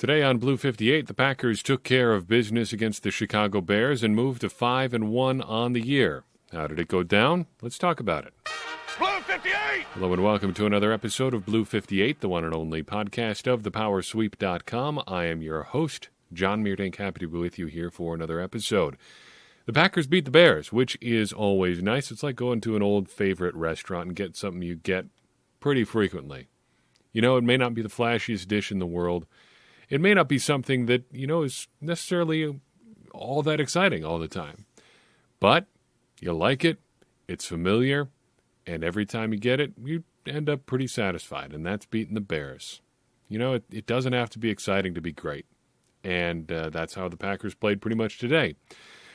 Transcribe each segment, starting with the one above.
Today on Blue 58, the Packers took care of business against the Chicago Bears and moved to 5-1 on the year. How did it go down? Let's talk about it. Blue 58! Hello and welcome to another episode of Blue 58, the one and only podcast of thepowersweep.com. I am your host, John Meerdink, happy to be with you here for another episode. The Packers beat the Bears, which is always nice. It's like going to an old favorite restaurant and get something you get pretty frequently. You know, it may not be the flashiest dish in the world. It may not be something that, is necessarily all that exciting all the time. But you like it, it's familiar, and every time you get it, you end up pretty satisfied, and that's beating the Bears. It doesn't have to be exciting to be great, and that's how the Packers played pretty much today.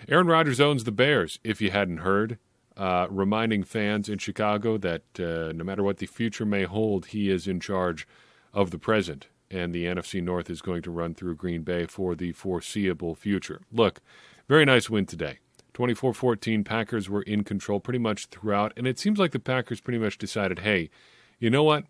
Aaron Rodgers owns the Bears, if you hadn't heard, reminding fans in Chicago that no matter what the future may hold, he is in charge of the present. And the NFC North is going to run through Green Bay for the foreseeable future. Look, very nice win today. 24-14, Packers were in control pretty much throughout, and it seems like the Packers pretty much decided, hey, you know what?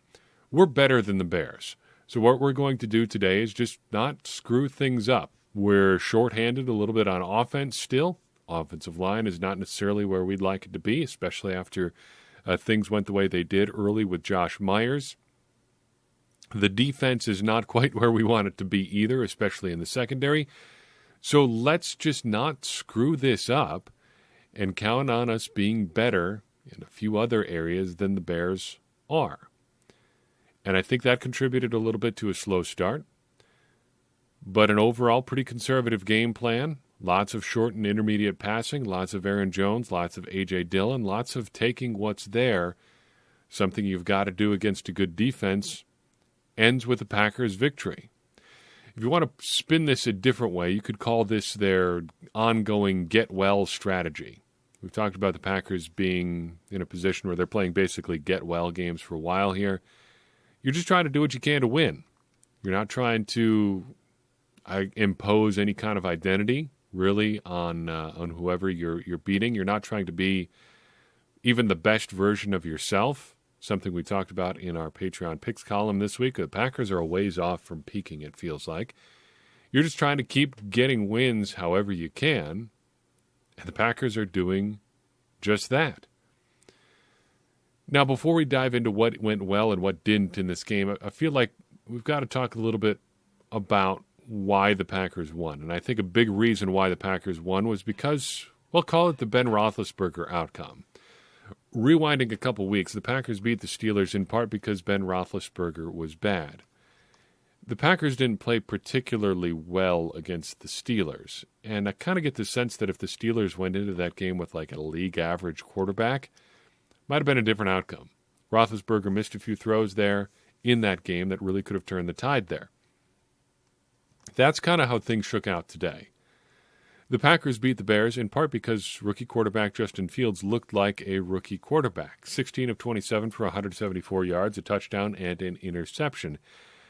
We're better than the Bears. So what we're going to do today is just not screw things up. We're shorthanded a little bit on offense still. Offensive line is not necessarily where we'd like it to be, especially after things went the way they did early with Josh Myers. The defense is not quite where we want it to be either, especially in the secondary. So let's just not screw this up and count on us being better in a few other areas than the Bears are. And I think that contributed a little bit to a slow start. But an overall pretty conservative game plan. Lots of short and intermediate passing, lots of Aaron Jones, lots of A.J. Dillon, lots of taking what's there, something you've got to do against a good defense, ends with the Packers' victory. If you want to spin this a different way, you could call this their ongoing get-well strategy. We've talked about the Packers being in a position where they're playing basically get-well games for a while here. You're just trying to do what you can to win. You're not trying to impose any kind of identity, really, on whoever you're beating. You're not trying to be even the best version of yourself. Something we talked about in our Patreon picks column this week. The Packers are a ways off from peaking, it feels like. You're just trying to keep getting wins however you can, and the Packers are doing just that. Now, before we dive into what went well and what didn't in this game, I feel like we've got to talk a little bit about why the Packers won. And I think a big reason why the Packers won was because, well, call it the Ben Roethlisberger outcome. Rewinding a couple weeks, the Packers beat the Steelers in part because Ben Roethlisberger was bad. The Packers didn't play particularly well against the Steelers, and I kind of get the sense that if the Steelers went into that game with like a league average quarterback, might have been a different outcome. Roethlisberger missed a few throws there in that game that really could have turned the tide there. That's kind of how things shook out today. The Packers beat the Bears in part because rookie quarterback Justin Fields looked like a rookie quarterback. 16 of 27 for 174 yards, a touchdown, and an interception.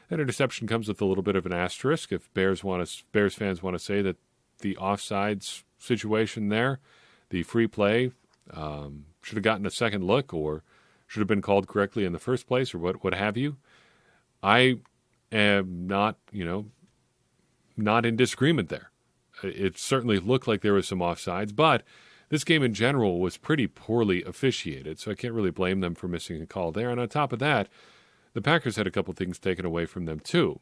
That interception comes with a little bit of an asterisk. If Bears fans want to say that the offsides situation there, the free play, should have gotten a second look or should have been called correctly in the first place or what have you, I am not in disagreement there. It certainly looked like there was some offsides, but this game in general was pretty poorly officiated, so I can't really blame them for missing a call there. And on top of that, the Packers had a couple things taken away from them too.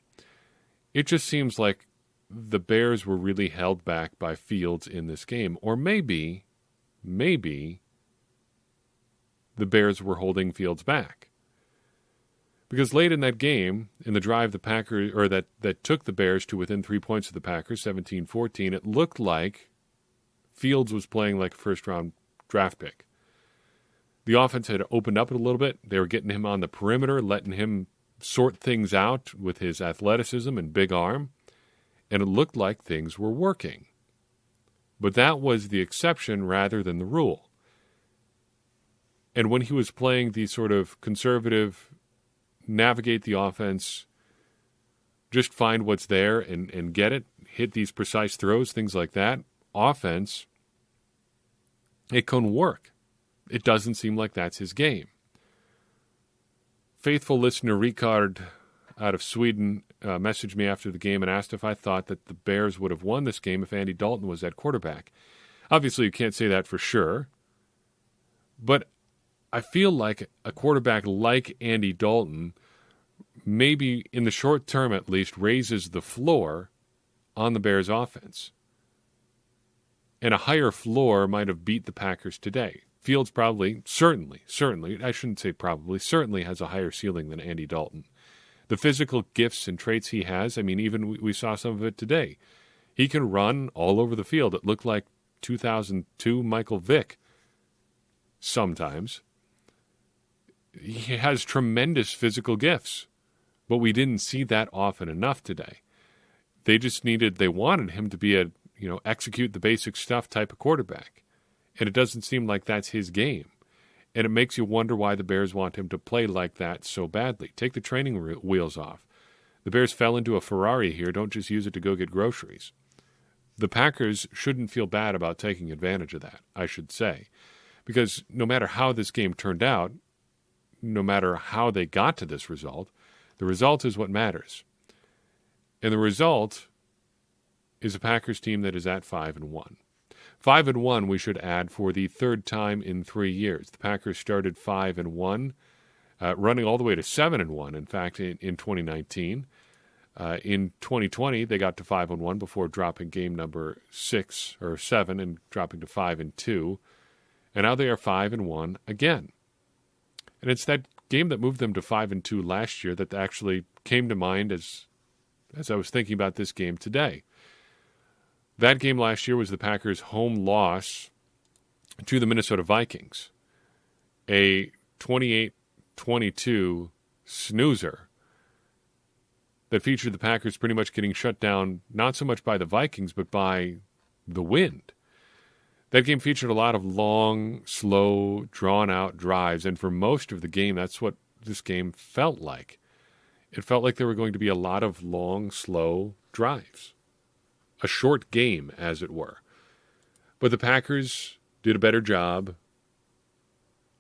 It just seems like the Bears were really held back by Fields in this game. Or maybe the Bears were holding Fields back. Because late in that game, in the drive the Packers that took the Bears to within 3 points of the Packers, 17-14, it looked like Fields was playing like a first-round draft pick. The offense had opened up a little bit. They were getting him on the perimeter, letting him sort things out with his athleticism and big arm, and it looked like things were working. But that was the exception rather than the rule. And when he was playing the sort of conservative, navigate the offense, just find what's there and get it, hit these precise throws, things like that, offense, it can work. It doesn't seem like that's his game. Faithful listener Ricard out of Sweden messaged me after the game and asked if I thought that the Bears would have won this game if Andy Dalton was at quarterback. Obviously, you can't say that for sure, but I feel like a quarterback like Andy Dalton, maybe in the short term at least, raises the floor on the Bears' offense. And a higher floor might have beat the Packers today. Fields probably, certainly, I shouldn't say probably, certainly has a higher ceiling than Andy Dalton. The physical gifts and traits he has, I mean, even we saw some of it today. He can run all over the field. It looked like 2002 Michael Vick sometimes. He has tremendous physical gifts, but we didn't see that often enough today. They wanted him to be a, execute the basic stuff type of quarterback. And it doesn't seem like that's his game. And it makes you wonder why the Bears want him to play like that so badly. Take the training wheels off. The Bears fell into a Ferrari here. Don't just use it to go get groceries. The Packers shouldn't feel bad about taking advantage of that, I should say. Because no matter how this game turned out, no matter how they got to this result, the result is what matters. And the result is a Packers team that is at 5-1. 5-1, we should add, for the third time in 3 years. The Packers started 5-1, running all the way to 7-1, in fact, in 2019. In 2020, they got to 5-1 before dropping game number 6 or 7 and dropping to 5-2. And now they are 5-1 again. And it's that game that moved them to 5-2 last year that actually came to mind as I was thinking about this game today. That game last year was the Packers' home loss to the Minnesota Vikings. A 28-22 snoozer that featured the Packers pretty much getting shut down, not so much by the Vikings, but by the wind. That game featured a lot of long, slow, drawn-out drives, and for most of the game, that's what this game felt like. It felt like there were going to be a lot of long, slow drives. A short game, as it were. But the Packers did a better job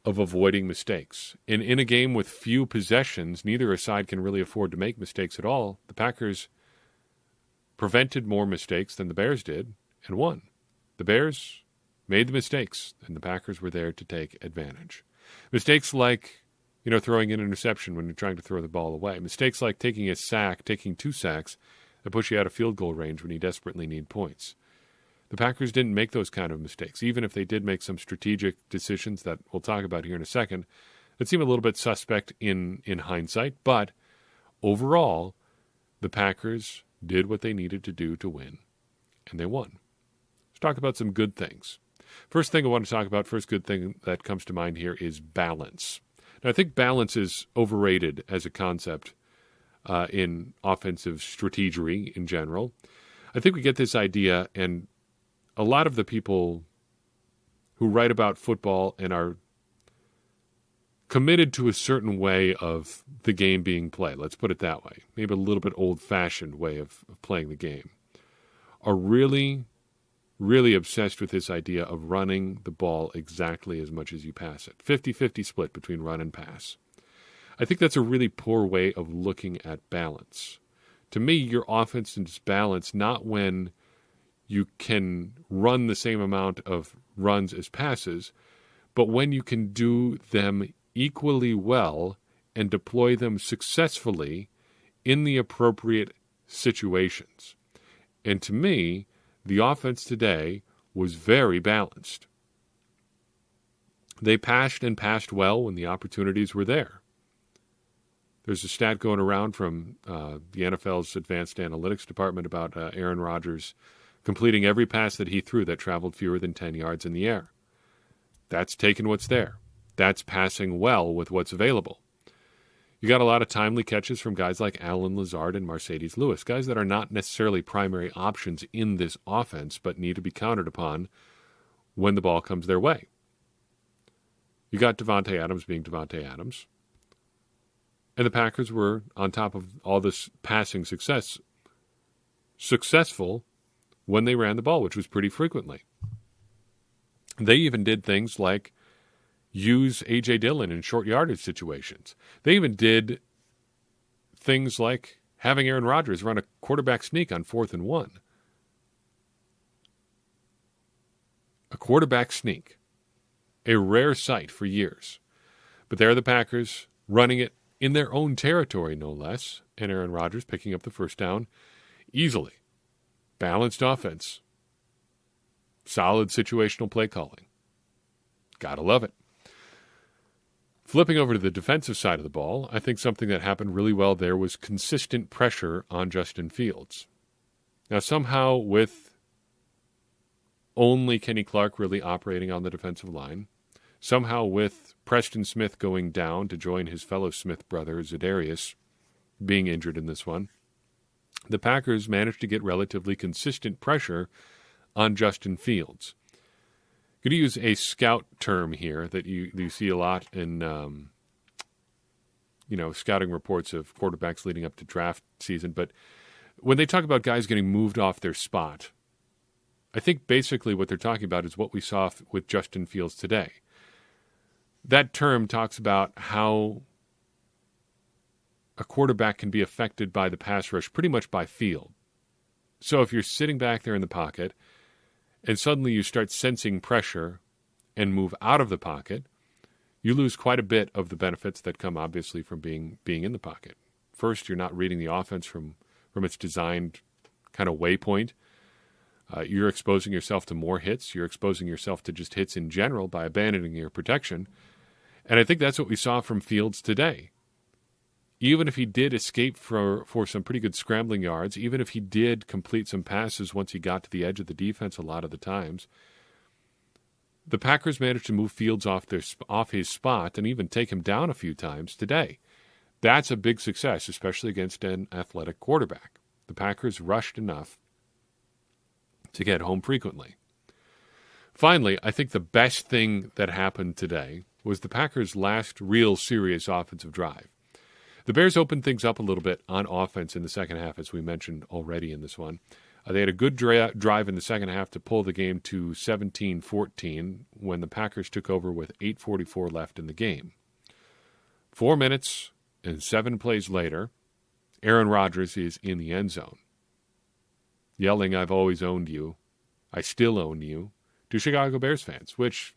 of avoiding mistakes. And in a game with few possessions, neither side can really afford to make mistakes at all. The Packers prevented more mistakes than the Bears did and won. The Bears made the mistakes, and the Packers were there to take advantage. Mistakes like, throwing an interception when you're trying to throw the ball away. Mistakes like taking a sack, taking 2 sacks, that push you out of field goal range when you desperately need points. The Packers didn't make those kind of mistakes, even if they did make some strategic decisions that we'll talk about here in a second that seem a little bit suspect in hindsight. But overall, the Packers did what they needed to do to win, and they won. Let's talk about some good things. First thing I want to talk about, first good thing that comes to mind here is balance. Now, I think balance is overrated as a concept in offensive strategery in general. I think we get this idea, and a lot of the people who write about football and are committed to a certain way of the game being played, let's put it that way, maybe a little bit old-fashioned way of playing the game, are really, really obsessed with this idea of running the ball exactly as much as you pass it. 50-50 split between run and pass. I think that's a really poor way of looking at balance. To me, your offense is balanced not when you can run the same amount of runs as passes, but when you can do them equally well and deploy them successfully in the appropriate situations. And to me, the offense today was very balanced. They passed and passed well when the opportunities were there. There's a stat going around from the NFL's advanced analytics department about Aaron Rodgers completing every pass that he threw that traveled fewer than 10 yards in the air. That's taking what's there. That's passing well with what's available. You got a lot of timely catches from guys like Allen Lazard and Mercedes Lewis, guys that are not necessarily primary options in this offense, but need to be counted upon when the ball comes their way. You got Davante Adams being Davante Adams. And the Packers were, on top of all this passing success, successful when they ran the ball, which was pretty frequently. They even did things like use A.J. Dillon in short yardage situations. They even did things like having Aaron Rodgers run a quarterback sneak on 4th and 1. A quarterback sneak. A rare sight for years. But there are the Packers running it in their own territory, no less, and Aaron Rodgers picking up the first down easily. Balanced offense. Solid situational play calling. Gotta love it. Flipping over to the defensive side of the ball, I think something that happened really well there was consistent pressure on Justin Fields. Now, somehow with only Kenny Clark really operating on the defensive line, somehow with Preston Smith going down to join his fellow Smith brother, Za'Darius, being injured in this one, the Packers managed to get relatively consistent pressure on Justin Fields. Going to use a scout term here that you see a lot in scouting reports of quarterbacks leading up to draft season. But when they talk about guys getting moved off their spot, I think basically what they're talking about is what we saw with Justin Fields today. That term talks about how a quarterback can be affected by the pass rush pretty much by field. So if you're sitting back there in the pocket and suddenly you start sensing pressure and move out of the pocket, you lose quite a bit of the benefits that come obviously from being in the pocket. First, you're not reading the offense from its designed kind of waypoint. You're exposing yourself to more hits. You're exposing yourself to just hits in general by abandoning your protection. And I think that's what we saw from Fields today. Even if he did escape for some pretty good scrambling yards, even if he did complete some passes once he got to the edge of the defense a lot of the times, the Packers managed to move Fields off his spot and even take him down a few times today. That's a big success, especially against an athletic quarterback. The Packers rushed enough to get home frequently. Finally, I think the best thing that happened today was the Packers' last real serious offensive drive. The Bears opened things up a little bit on offense in the second half, as we mentioned already in this one. They had a good drive in the second half to pull the game to 17-14 when the Packers took over with 8:44 left in the game. 4 minutes and 7 plays later, Aaron Rodgers is in the end zone, yelling, "I've always owned you. I still own you," to Chicago Bears fans, which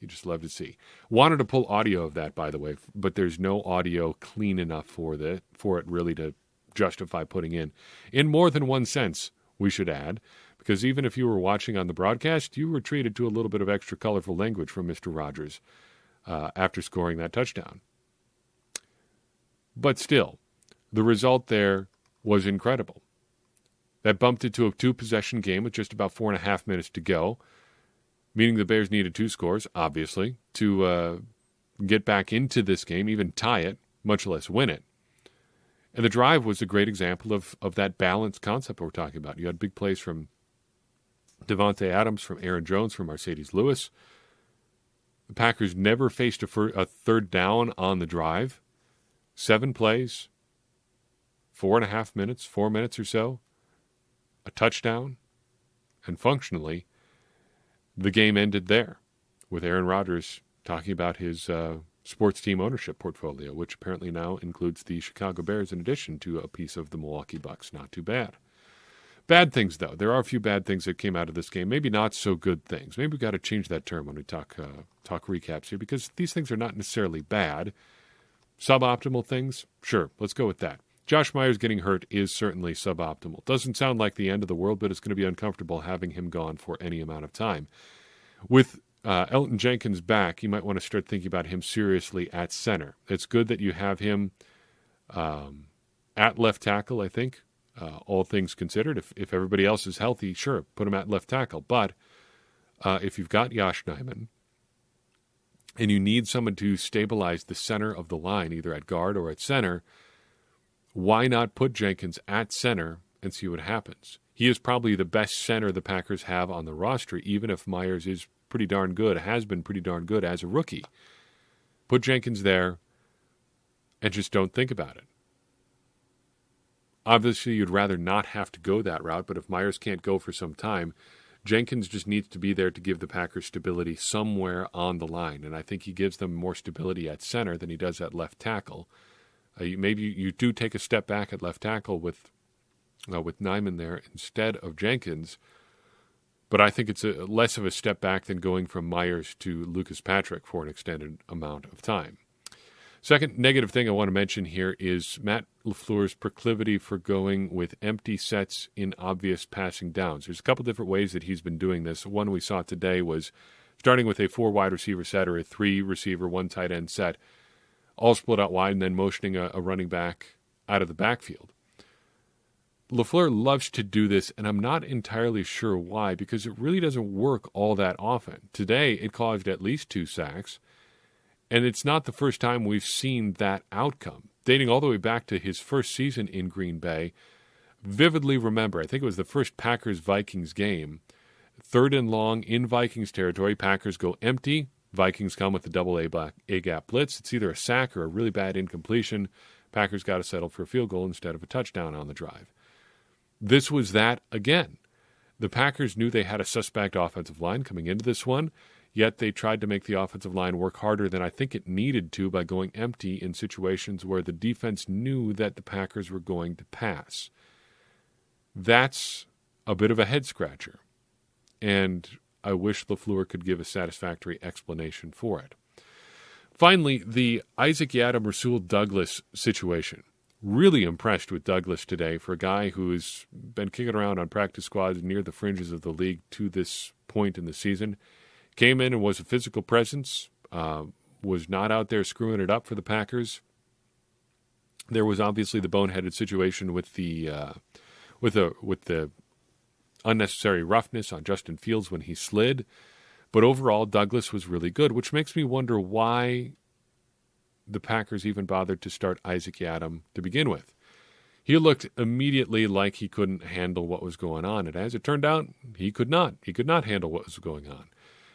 you just love to see. Wanted to pull audio of that, by the way, but there's no audio clean enough for it really to justify putting in more than one sense, we should add, because even if you were watching on the broadcast, you were treated to a little bit of extra colorful language from Mr. Rodgers after scoring that touchdown. But still, the result there was incredible. That bumped it to a 2-possession game with just about 4.5 minutes to go, meaning the Bears needed 2 scores, obviously, to get back into this game, even tie it, much less win it. And the drive was a great example of that balanced concept we're talking about. You had big plays from Devontae Adams, from Aaron Jones, from Mercedes Lewis. The Packers never faced a third down on the drive. 7 plays, 4.5 minutes, 4 minutes or so, a touchdown, and functionally, the game ended there, with Aaron Rodgers talking about his sports team ownership portfolio, which apparently now includes the Chicago Bears in addition to a piece of the Milwaukee Bucks. Not too bad. Bad things, though. There are a few bad things that came out of this game. Maybe not so good things. Maybe we've got to change that term when we talk recaps here, because these things are not necessarily bad. Suboptimal things? Sure, let's go with that. Josh Myers getting hurt is certainly suboptimal. Doesn't sound like the end of the world, but it's going to be uncomfortable having him gone for any amount of time. With Elton Jenkins back, you might want to start thinking about him seriously at center. It's good that you have him at left tackle, I think, all things considered. If everybody else is healthy, sure, put him at left tackle. But if you've got Josh Nijman and you need someone to stabilize the center of the line, either at guard or at center, why not put Jenkins at center and see what happens? He is probably the best center the Packers have on the roster, even if Myers is pretty darn good, has been pretty darn good as a rookie. Put Jenkins there and just don't think about it. Obviously, you'd rather not have to go that route, but if Myers can't go for some time, Jenkins just needs to be there to give the Packers stability somewhere on the line, and I think he gives them more stability at center than he does at left tackle. Maybe you do take a step back at left tackle with Nyman there instead of Jenkins, but I think it's less of a step back than going from Myers to Lucas Patrick for an extended amount of time. Second negative thing I want to mention here is Matt LaFleur's proclivity for going with empty sets in obvious passing downs. There's a couple different ways that he's been doing this. One we saw today was starting with a 4 wide receiver set or a 3 receiver, 1 tight end set, all split out wide, and then motioning a running back out of the backfield. LaFleur loves to do this, and I'm not entirely sure why, because it really doesn't work all that often. Today, it caused at least 2 sacks, and it's not the first time we've seen that outcome. Dating all the way back to his first season in Green Bay, vividly remember, I think it was the first Packers-Vikings game, 3rd and long in Vikings territory, Packers go empty, Vikings come with the double A-gap blitz. It's either a sack or a really bad incompletion. Packers got to settle for a field goal instead of a touchdown on the drive. This was that again. The Packers knew they had a suspect offensive line coming into this one, yet they tried to make the offensive line work harder than I think it needed to by going empty in situations where the defense knew that the Packers were going to pass. That's a bit of a head-scratcher, and I wish LaFleur could give a satisfactory explanation for it. Finally, the Isaac Yiadom Rasul Douglas situation. Really impressed with Douglas today for a guy who's been kicking around on practice squads near the fringes of the league to this point in the season. Came in and was a physical presence, was not out there screwing it up for the Packers. There was obviously the boneheaded situation with the unnecessary roughness on Justin Fields when he slid. But overall, Douglas was really good, which makes me wonder why the Packers even bothered to start Isaac Yiadom to begin with. He looked immediately like he couldn't handle what was going on. And as it turned out, he could not. He could not handle what was going on.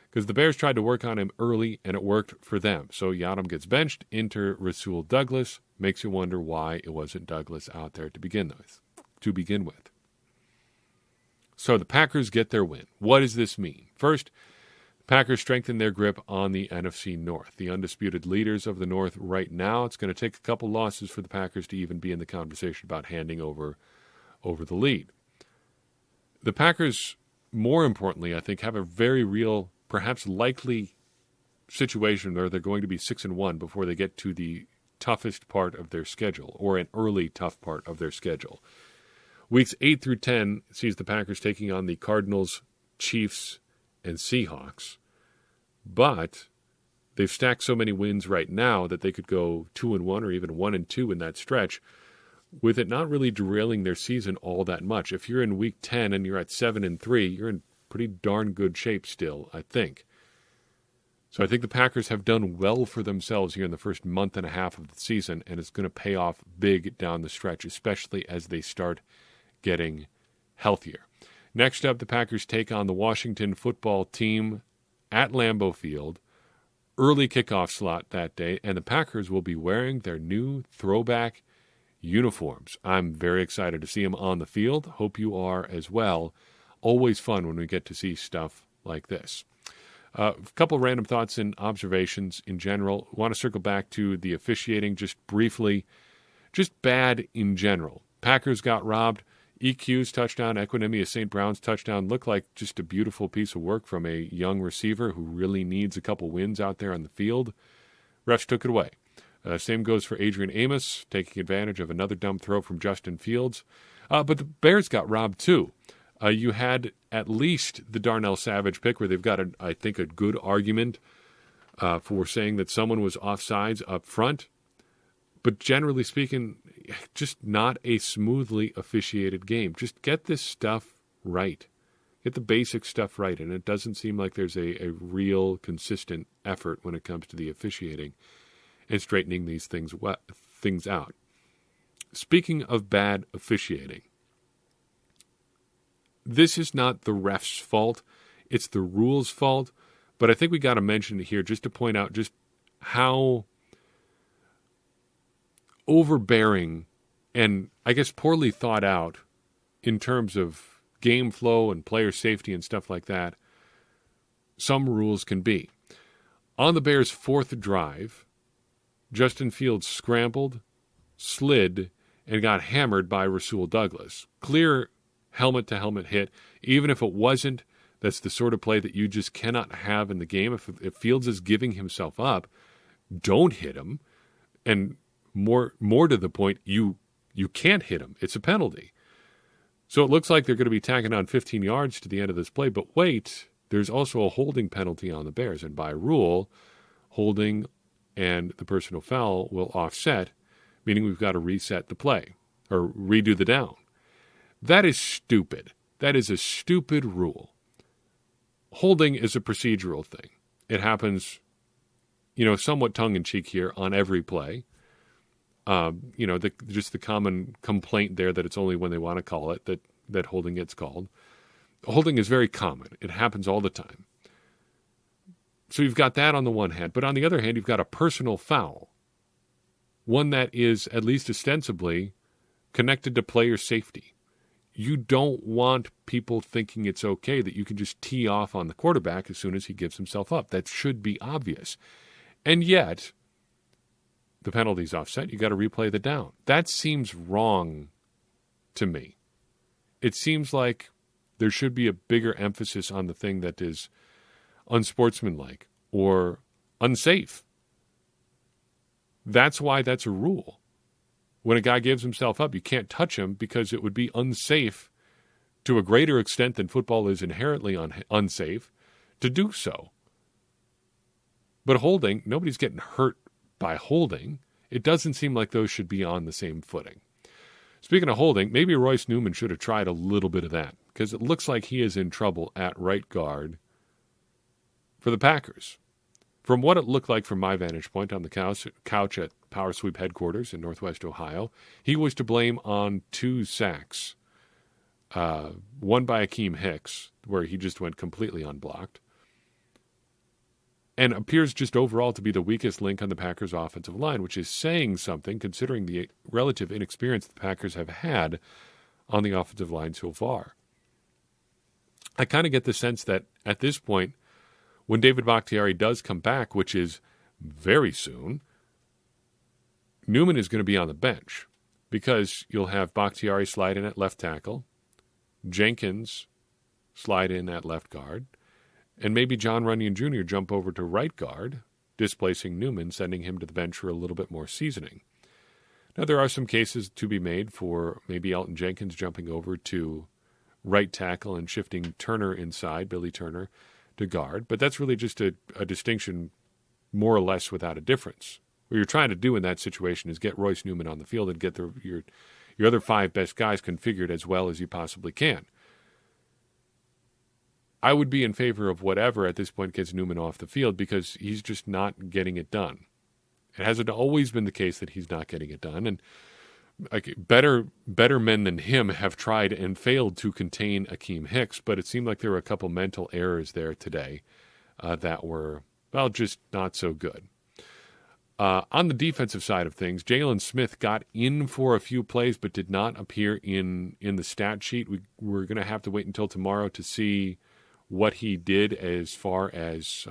Because the Bears tried to work on him early, and it worked for them. So Yiadom gets benched, enter Rasul Douglas. Makes you wonder why it wasn't Douglas out there to begin with. So the Packers get their win. What does this mean? First, Packers strengthen their grip on the NFC North. The undisputed leaders of the North right now. It's going to take a couple losses for the Packers to even be in the conversation about handing over the lead. The Packers, more importantly, I think, have a very real, perhaps likely situation where they're going to be 6-1 before they get to the toughest part of their schedule, or an early tough part of their schedule. Weeks 8 through 10 sees the Packers taking on the Cardinals, Chiefs, and Seahawks. But they've stacked so many wins right now that they could go 2-1 or even 1-2 in that stretch, with it not really derailing their season all that much. If you're in week 10 and you're at 7-3, you're in pretty darn good shape still, I think. So I think the Packers have done well for themselves here in the first month and a half of the season, and it's going to pay off big down the stretch, especially as they start getting healthier. Next up, the Packers take on the Washington football team at Lambeau Field. Early kickoff slot that day, and the Packers will be wearing their new throwback uniforms. I'm very excited to see them on the field. Hope you are as well. Always fun when we get to see stuff like this. A couple random thoughts and observations in general. I want to circle back to the officiating just briefly. Just bad in general. Packers got robbed. EQ's touchdown, Equinemius St. Brown's touchdown looked like just a beautiful piece of work from a young receiver who really needs a couple wins out there on the field. Refs took it away. Same goes for Adrian Amos, taking advantage of another dumb throw from Justin Fields. But the Bears got robbed too. You had at least the Darnell Savage pick where they've got, I think, a good argument for saying that someone was offsides up front. But generally speaking, just not a smoothly officiated game. Just get this stuff right. Get the basic stuff right. And it doesn't seem like there's a real consistent effort when it comes to the officiating and straightening these things out. Speaking of bad officiating, this is not the ref's fault. It's the rules' fault. But I think we got to mention it here just to point out just how overbearing and, I guess, poorly thought out in terms of game flow and player safety and stuff like that some rules can be. On the Bears' fourth drive, Justin Fields scrambled, slid and got hammered by Rasul Douglas. Clear helmet-to-helmet hit. Even if it wasn't, that's the sort of play that you just cannot have in the game. If Fields is giving himself up, don't hit him. And more to the point, you can't hit him. It's a penalty. So it looks like they're going to be tacking on 15 yards to the end of this play. But wait, there's also a holding penalty on the Bears. And by rule, holding and the personal foul will offset, meaning we've got to reset the play or redo the down. That is stupid. That is a stupid rule. Holding is a procedural thing. It happens, somewhat tongue-in-cheek here on every play. Just the common complaint there that it's only when they want to call it that holding gets called. Holding is very common. It happens all the time. So you've got that on the one hand. But on the other hand, you've got a personal foul. One that is, at least ostensibly, connected to player safety. You don't want people thinking it's okay that you can just tee off on the quarterback as soon as he gives himself up. That should be obvious. And yet, the penalty's offset. You got to replay the down. That seems wrong to me. It seems like there should be a bigger emphasis on the thing that is unsportsmanlike or unsafe. That's why that's a rule. When a guy gives himself up, you can't touch him because it would be unsafe to a greater extent than football is inherently unsafe to do so. But holding, nobody's getting hurt by holding. It doesn't seem like those should be on the same footing. Speaking of holding, maybe Royce Newman should have tried a little bit of that because it looks like he is in trouble at right guard for the Packers. From what it looked like from my vantage point on the couch at Power Sweep headquarters in Northwest Ohio, he was to blame on 2 sacks. One by Akeem Hicks, where he just went completely unblocked, and appears just overall to be the weakest link on the Packers' offensive line, which is saying something considering the relative inexperience the Packers have had on the offensive line so far. I kind of get the sense that at this point, when David Bakhtiari does come back, which is very soon, Newman is going to be on the bench because you'll have Bakhtiari slide in at left tackle, Jenkins slide in at left guard, and maybe John Runyon Jr. jump over to right guard, displacing Newman, sending him to the bench for a little bit more seasoning. Now, there are some cases to be made for maybe Elton Jenkins jumping over to right tackle and shifting Turner inside, Billy Turner, to guard, but that's really just a distinction more or less without a difference. What you're trying to do in that situation is get Royce Newman on the field and get your other 5 best guys configured as well as you possibly can. I would be in favor of whatever at this point gets Newman off the field because he's just not getting it done. It hasn't always been the case that he's not getting it done, and better men than him have tried and failed to contain Akeem Hicks, but it seemed like there were a couple mental errors there today that were, just not so good. On the defensive side of things, Jalen Smith got in for a few plays but did not appear in the stat sheet. We're going to have to wait until tomorrow to see what he did as far as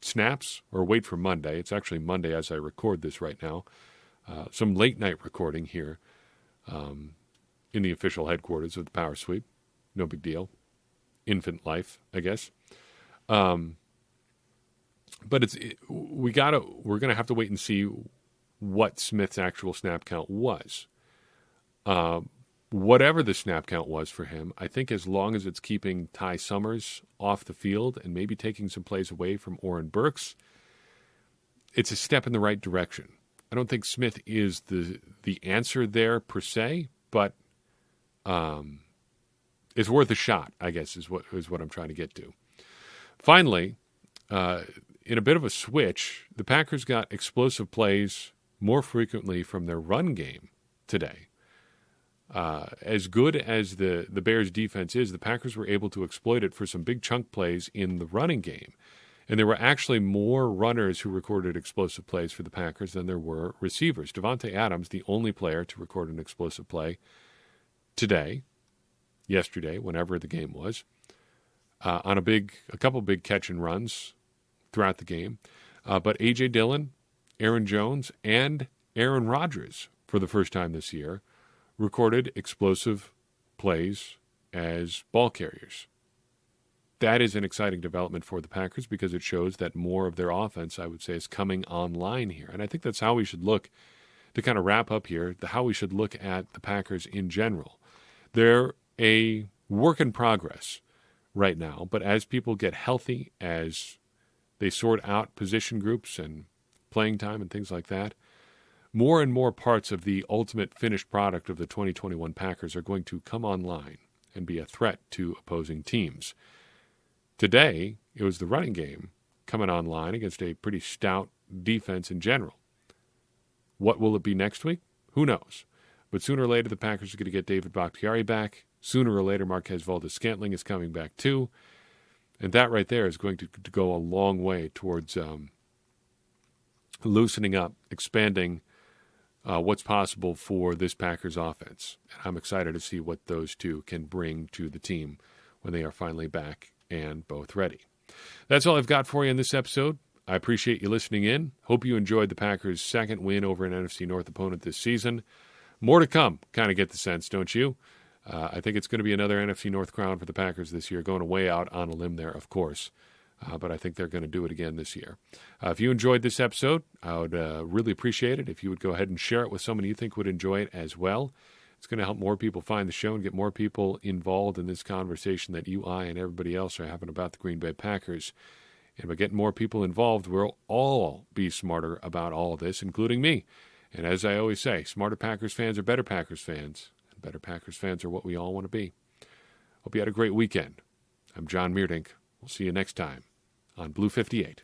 snaps, or wait for Monday. It's actually Monday as I record this right now. Some late-night recording here in the official headquarters of the Power Sweep. No big deal. Infant life, I guess. But we're going to have to wait and see what Smith's actual snap count was. Whatever the snap count was for him, I think as long as it's keeping Ty Summers off the field and maybe taking some plays away from Oren Burks, it's a step in the right direction. I don't think Smith is the answer there per se, but it's worth a shot, I guess, is what I'm trying to get to. Finally, in a bit of a switch, the Packers got explosive plays more frequently from their run game today. As good as the Bears' defense is, the Packers were able to exploit it for some big chunk plays in the running game. And there were actually more runners who recorded explosive plays for the Packers than there were receivers. Davante Adams, the only player to record an explosive play yesterday, whenever the game was, on a couple big catch and runs throughout the game. But A.J. Dillon, Aaron Jones, and Aaron Rodgers, for the first time this year, recorded explosive plays as ball carriers. That is an exciting development for the Packers because it shows that more of their offense, I would say, is coming online here. And I think that's how we should look, to kind of wrap up here, how we should look at the Packers in general. They're a work in progress right now, but as people get healthy, as they sort out position groups and playing time and things like that, more and more parts of the ultimate finished product of the 2021 Packers are going to come online and be a threat to opposing teams. Today, it was the running game coming online against a pretty stout defense in general. What will it be next week? Who knows? But sooner or later, the Packers are going to get David Bakhtiari back. Sooner or later, Marquez Valdes-Scantling is coming back too. And that right there is going to go a long way towards loosening up, expanding what's possible for this Packers offense. And I'm excited to see what those two can bring to the team when they are finally back and both ready. That's all I've got for you in this episode. I appreciate you listening in. Hope you enjoyed the Packers' second win over an NFC North opponent this season. More to come, kind of get the sense, don't you? I think it's going to be another NFC North crown for the Packers this year, going way out on a limb there, of course. But I think they're going to do it again this year. If you enjoyed this episode, I would really appreciate it if you would go ahead and share it with someone you think would enjoy it as well. It's going to help more people find the show and get more people involved in this conversation that you, I, and everybody else are having about the Green Bay Packers. And by getting more people involved, we'll all be smarter about all of this, including me. And as I always say, smarter Packers fans are better Packers fans. And better Packers fans are what we all want to be. Hope you had a great weekend. I'm John Meerdink. We'll see you next time on Blue 58.